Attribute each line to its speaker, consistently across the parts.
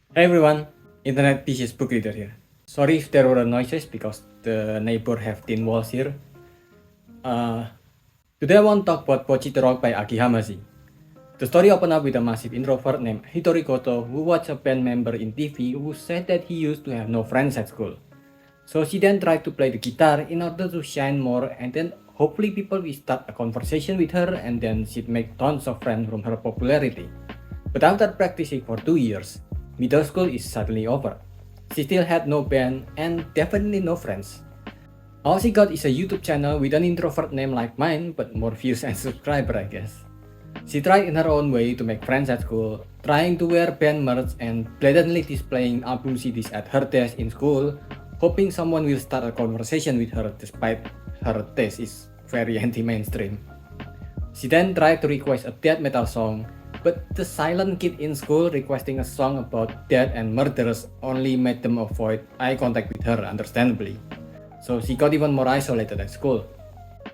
Speaker 1: Hey everyone, Internet PC's book reader here. Sorry if there were noises because the neighbor have thin walls here. Uh, Today I want to talk about Pochi the Rock by Aki Hamasi. The story opened up with a massive introvert named Hitori Koto who watched a band member in TV who said that he used to have no friends at school. So she then tried to play the guitar in order to shine more and then hopefully people will start a conversation with her and then she'd make tons of friends from her popularity. But after practicing for 2 years, middle school is suddenly over. She still had no band and definitely no friends. All she got is a YouTube channel with an introvert name like mine, but more views and subscribers, I guess. She tried in her own way to make friends at school, trying to wear band merch and blatantly displaying album CDs at her desk in school, hoping someone will start a conversation with her despite her taste is very anti-mainstream. She then tried to request a death metal song, but the silent kid in school requesting a song about death and murders only made them avoid eye contact with her, understandably. So she got even more isolated at school.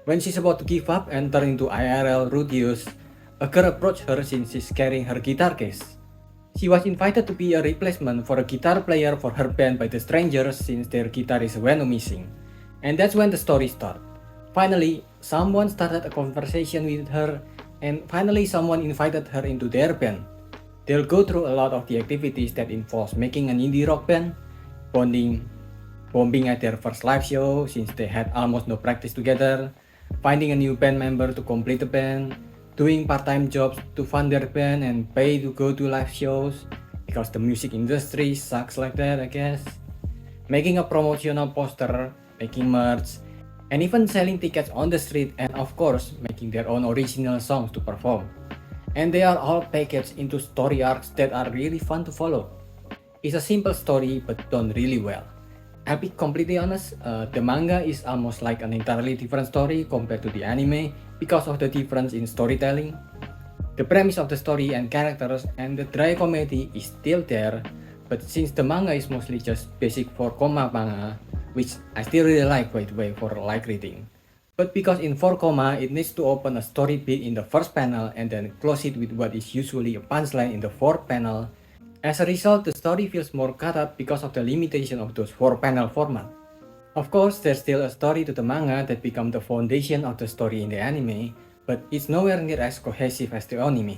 Speaker 1: When she's about to give up and turn into IRL Rudius, a girl approached her since she's carrying her guitar case. She was invited to be a replacement for a guitar player for her band by the strangers since their guitarist went missing. And that's when the story starts. Finally, someone started a conversation with her and finally someone invited her into their band. They'll go through a lot of the activities that involves making an indie rock band, bonding, bombing at their first live show since they had almost no practice together, finding a new band member to complete the band, doing part-time jobs to fund their band and pay to go to live shows because the music industry sucks like that, I guess. Making a promotional poster, making merch, and even selling tickets on the street, and of course, making their own original songs to perform. And they are all packaged into story arcs that are really fun to follow. It's a simple story but done really well. I'll be completely honest, the manga is almost like an entirely different story compared to the anime because of the difference in storytelling. The premise of the story and characters and the dry comedy is still there, but since the manga is mostly just basic 4 manga, which I still really like by the way for light reading. But because in 4 it needs to open a story beat in the first panel and then close it with what is usually a punchline in the fourth panel. As a result, the story feels more cut up because of the limitation of those 4 panel format. Of course, there's still a story to the manga that becomes the foundation of the story in the anime, but it's nowhere near as cohesive as the anime.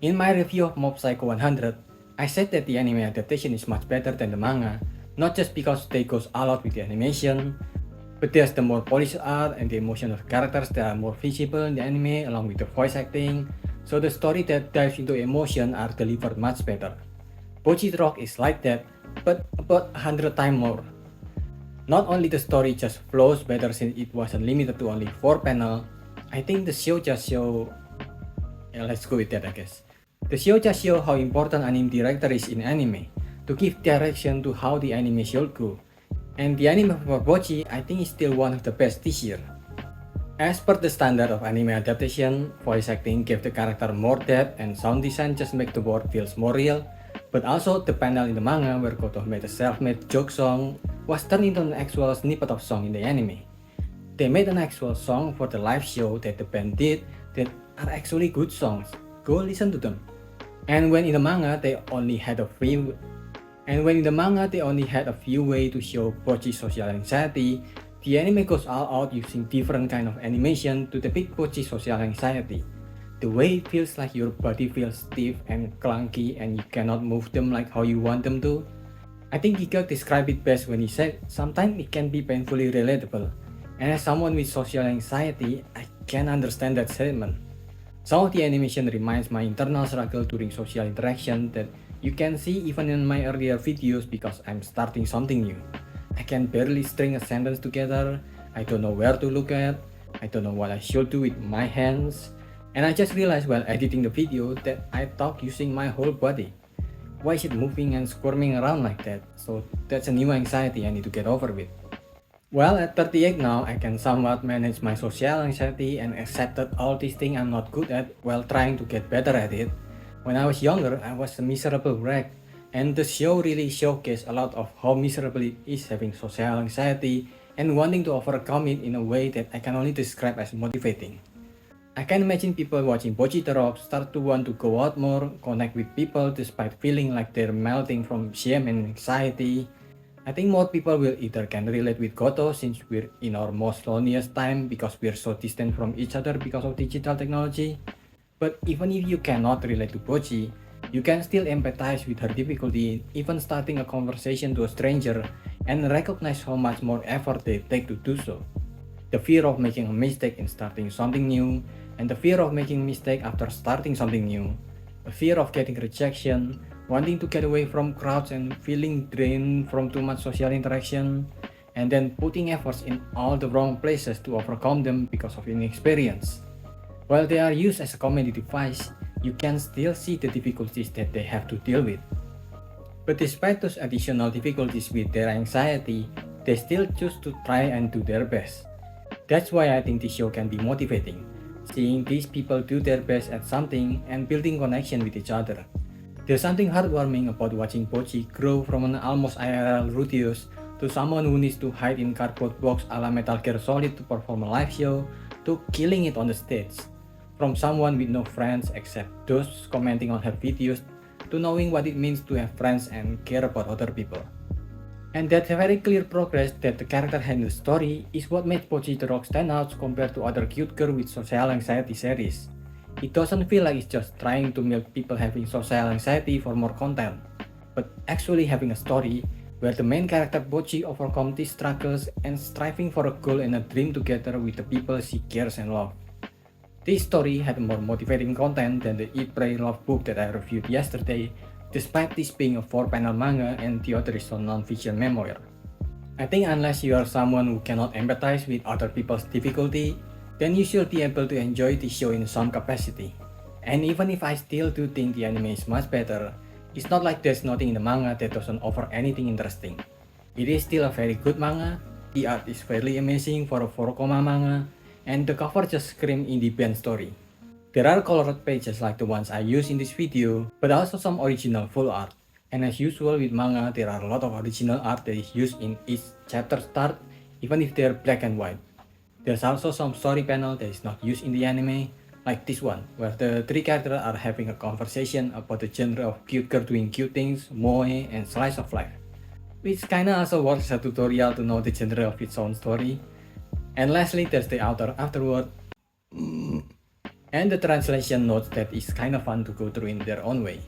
Speaker 1: In my review of Mob Psycho 100, I said that the anime adaptation is much better than the manga, not just because they goes all out with the animation, but there's the more polished art and the emotion of characters that are more visible in the anime along with the voice acting, so the story that dives into emotion are delivered much better. Bocchi the Rock is like that, but about 100 times more. Not only the story just flows better since it wasn't limited to only 4 panel, I think the show just show... Yeah, let's go with that I guess. The show just show how important anime director is in anime, to give direction to how the anime should go. And the anime for Bocchi I think is still one of the best this year. As per the standard of anime adaptation, voice acting gave the character more depth and sound design just make the world feels more real, but also the panel in the manga where Koto made a self-made joke song was turned into an actual snippet of song in the anime. They made an actual song for the live show that the band did that are actually good songs. Go listen to them. And when in the manga they only had a few ways to show Bocchi's social anxiety, the anime goes all out using different kind of animation to depict Bocchi's social anxiety. The way it feels like your body feels stiff and clunky and you cannot move them like how you want them to. I think Giga described it best when he said sometimes it can be painfully relatable. And as someone with social anxiety, I can understand that statement. Some of the animation reminds my internal struggle during social interaction that you can see even in my earlier videos because I'm starting something new. I can barely string a sentence together, I don't know where to look at, I don't know what I should do with my hands, and I just realized while editing the video that I talk using my whole body. Why is it moving and squirming around like that? So that's a new anxiety I need to get over with. Well, at 38 now, I can somewhat manage my social anxiety and accepted all these things I'm not good at while trying to get better at it. When I was younger, I was a miserable wreck, and the show really showcased a lot of how miserable it is having social anxiety and wanting to overcome it in a way that I can only describe as motivating. I can imagine people watching Bocchi the Rock start to want to go out more, connect with people despite feeling like they're melting from shame and anxiety. I think more people will either can relate with Goto since we're in our most loneliest time because we're so distant from each other because of digital technology. But even if you cannot relate to Bocchi, you can still empathize with her difficulty even starting a conversation to a stranger and recognize how much more effort they take to do so. The fear of making a mistake in starting something new, and the fear of making a mistake after starting something new, the fear of getting rejection, wanting to get away from crowds and feeling drained from too much social interaction, and then putting efforts in all the wrong places to overcome them because of inexperience. While they are used as a comedy device, you can still see the difficulties that they have to deal with. But despite those additional difficulties with their anxiety, they still choose to try and do their best. That's why I think this show can be motivating, seeing these people do their best at something and building connection with each other. There's something heartwarming about watching Bocchi grow from an almost IRL Rudeus to someone who needs to hide in cardboard box a la Metal Gear Solid to perform a live show, to killing it on the stage. From someone with no friends except those commenting on her videos, to knowing what it means to have friends and care about other people. And that very clear progress that the character had in the story is what made Bocchi the Rock stand out compared to other cute girl with social anxiety series. It doesn't feel like it's just trying to milk people having social anxiety for more content, but actually having a story where the main character Bocchi overcomes these struggles and striving for a goal and a dream together with the people she cares and loves. This story had more motivating content than the Eat, Pray, Love book that I reviewed yesterday, despite this being a 4-panel manga and the other is a non-fiction memoir. I think unless you are someone who cannot empathize with other people's difficulty, then you should be able to enjoy this show in some capacity. And even if I still do think the anime is much better, it's not like there's nothing in the manga that doesn't offer anything interesting. It is still a very good manga, the art is fairly amazing for a 4-koma manga, and the cover just screams indie band story. There are colored pages like the ones I use in this video, but also some original full art. And as usual with manga, there are a lot of original art that is used in each chapter start, even if they are black and white. There's also some story panel that is not used in the anime, like this one, where the 3 characters are having a conversation about the genre of cute girl doing cute things, moe, and slice of life. Which kinda also works as a tutorial to know the genre of its own story. And lastly, there's the author afterward, and the translation notes that is kinda fun to go through in their own way.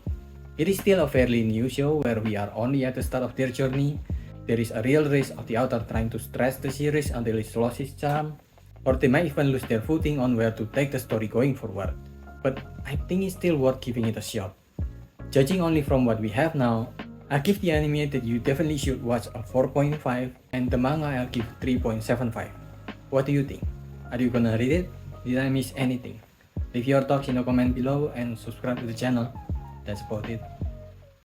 Speaker 1: It is still a fairly new show where we are only at the start of their journey. There is a real risk of the author trying to stretch the series until it loses its charm, or they might even lose their footing on where to take the story going forward. But I think it's still worth giving it a shot. Judging only from what we have now, I give the anime that you definitely should watch a 4.5 and the manga I'll give 3.75. What do you think? Are you gonna read it? Did I miss anything? Leave your thoughts in the comment below and subscribe to the channel. That's about it.